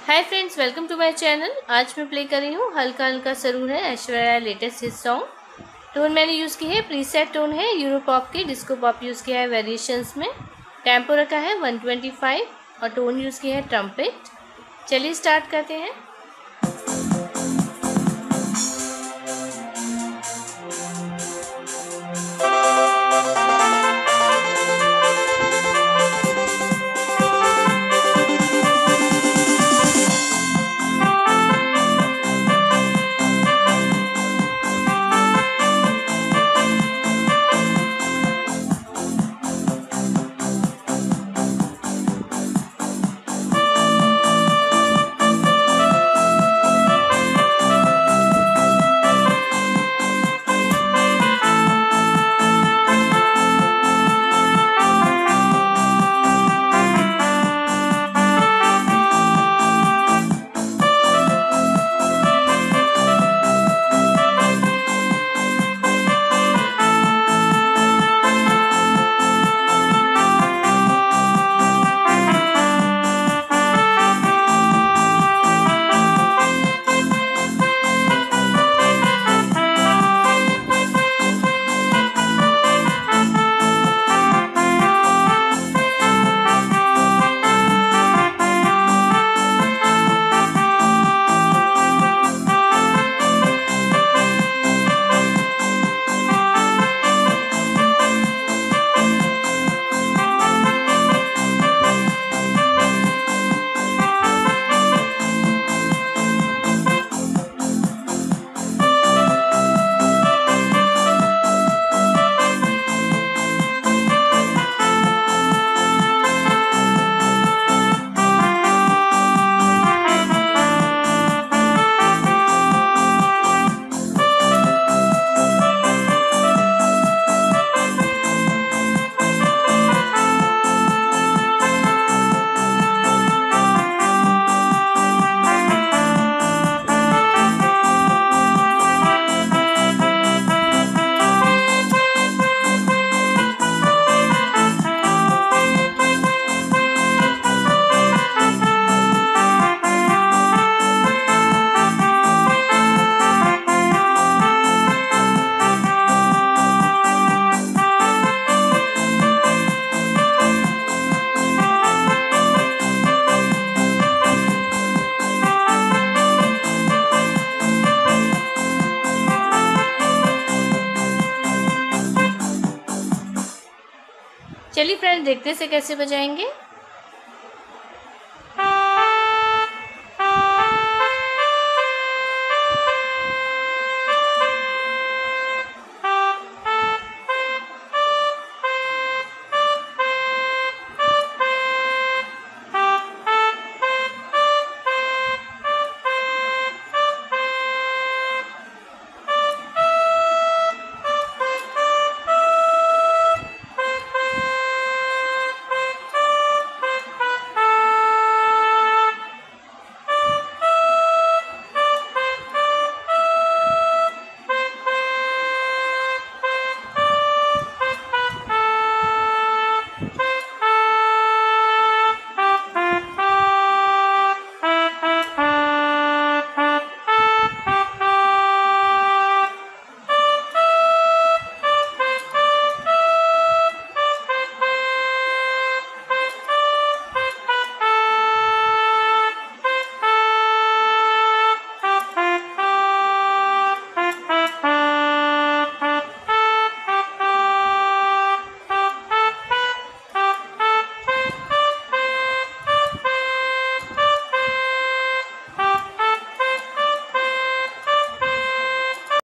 Hi friends, welcome to my channel. आज मैं play कर रही हूँ हल्का हल्का सरूर है, Aishwarya latest hit song. Tone मैंने यूज़ की है प्रीसेट टोन है यूरो पॉप की, डिस्को पॉप यूज़ किया है वेरिएशंस में। टेम्पो रखा है 125 और टोन यूज़ किया है ट्रम्पेट। चलिए स्टार्ट करते हैं। चलिए फ्रेंड्स, देखते से कैसे बजाएंगे।